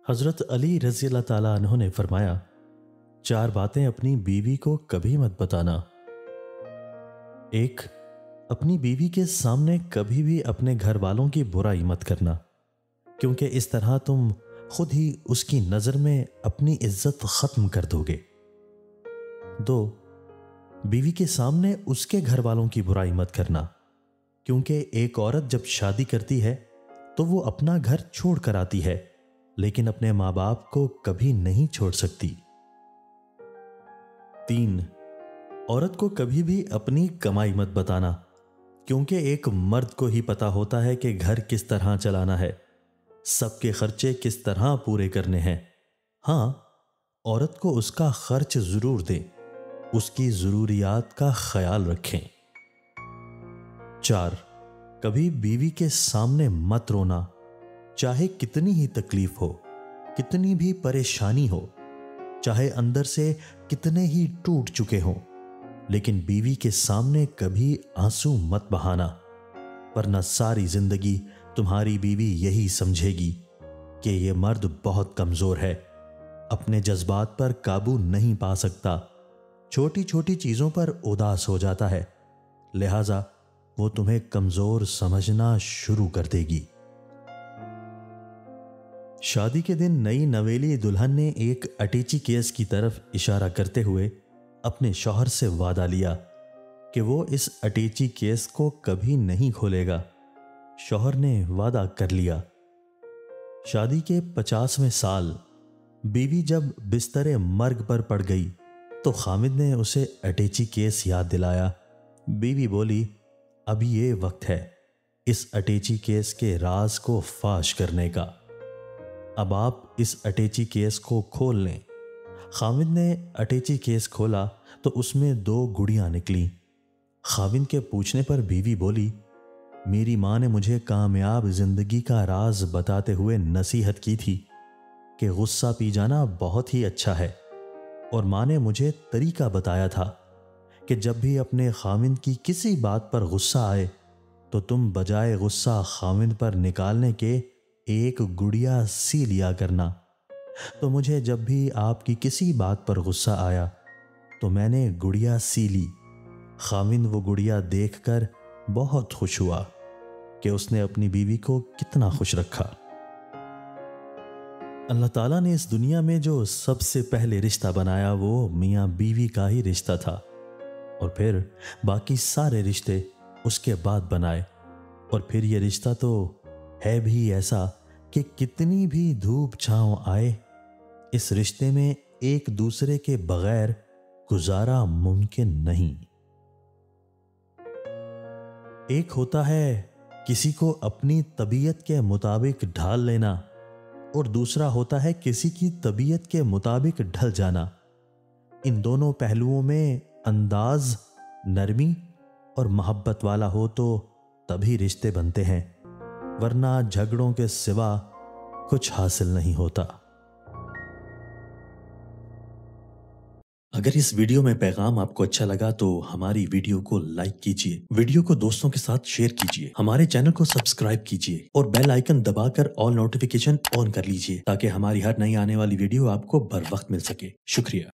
हज़रत अली रज़ी अल्लाह ताला अन्हो ने फरमाया, 4 बातें अपनी बीवी को कभी मत बताना। 1, अपनी बीवी के सामने कभी भी अपने घर वालों की बुराई मत करना, क्योंकि इस तरह तुम खुद ही उसकी नज़र में अपनी इज्जत ख़त्म कर दोगे। 2, बीवी के सामने उसके घर वालों की बुराई मत करना, क्योंकि एक औरत जब शादी करती है तो वो अपना घर छोड़ कर आती है, लेकिन अपने माँ बाप को कभी नहीं छोड़ सकती। 3, औरत को कभी भी अपनी कमाई मत बताना, क्योंकि एक मर्द को ही पता होता है कि घर किस तरह चलाना है, सबके खर्चे किस तरह पूरे करने हैं। हाँ, औरत को उसका खर्च जरूर दें, उसकी जरूरियात का ख्याल रखें। 4, कभी बीवी के सामने मत रोना, चाहे कितनी ही तकलीफ हो, कितनी भी परेशानी हो, चाहे अंदर से कितने ही टूट चुके हों, लेकिन बीवी के सामने कभी आंसू मत बहाना, वरना सारी जिंदगी तुम्हारी बीवी यही समझेगी कि ये मर्द बहुत कमजोर है, अपने जज्बात पर काबू नहीं पा सकता, छोटी छोटी चीजों पर उदास हो जाता है, लिहाजा वो तुम्हें कमजोर समझना शुरू कर देगी। शादी के दिन नई नवेली दुल्हन ने एक अटैची केस की तरफ इशारा करते हुए अपने शौहर से वादा लिया कि वो इस अटैची केस को कभी नहीं खोलेगा। शौहर ने वादा कर लिया। शादी के 50वें साल बीवी जब बिस्तरे मर्ग पर पड़ गई तो खामिद ने उसे अटैची केस याद दिलाया। बीवी बोली, अभी ये वक्त है इस अटैची केस के राज को फाश करने का, अब आप इस अटैची केस को खोल लें। खामिद ने अटैची केस खोला तो उसमें 2 गुड़ियां निकली। खामिद के पूछने पर बीवी बोली, मेरी माँ ने मुझे कामयाब जिंदगी का राज बताते हुए नसीहत की थी कि गुस्सा पी जाना बहुत ही अच्छा है, और माँ ने मुझे तरीका बताया था कि जब भी अपने खामिद की किसी बात पर गुस्सा आए तो तुम बजाय गुस्सा खामिद पर निकालने के एक गुड़िया सी लिया करना। तो मुझे जब भी आपकी किसी बात पर गुस्सा आया तो मैंने गुड़िया सी ली। खामिद वो गुड़िया देखकर बहुत खुश हुआ कि उसने अपनी बीवी को कितना खुश रखा। अल्लाह ताला ने इस दुनिया में जो सबसे पहले रिश्ता बनाया वो मियाँ बीवी का ही रिश्ता था, और फिर बाकी सारे रिश्ते उसके बाद बनाए। और फिर ये रिश्ता तो है भी ऐसा कि कितनी भी धूप छांव आए, इस रिश्ते में एक दूसरे के बगैर गुजारा मुमकिन नहीं। एक होता है किसी को अपनी तबीयत के मुताबिक ढाल लेना, और दूसरा होता है किसी की तबीयत के मुताबिक ढल जाना। इन दोनों पहलुओं में अंदाज, नरमी और मोहब्बत वाला हो तो तभी रिश्ते बनते हैं, वरना झगड़ों के सिवा कुछ हासिल नहीं होता। अगर इस वीडियो में पैगाम आपको अच्छा लगा तो हमारी वीडियो को लाइक कीजिए, वीडियो को दोस्तों के साथ शेयर कीजिए, हमारे चैनल को सब्सक्राइब कीजिए और बेल आइकन दबाकर ऑल नोटिफिकेशन ऑन कर लीजिए ताकि हमारी हर नई आने वाली वीडियो आपको बर वक्त मिल सके। शुक्रिया।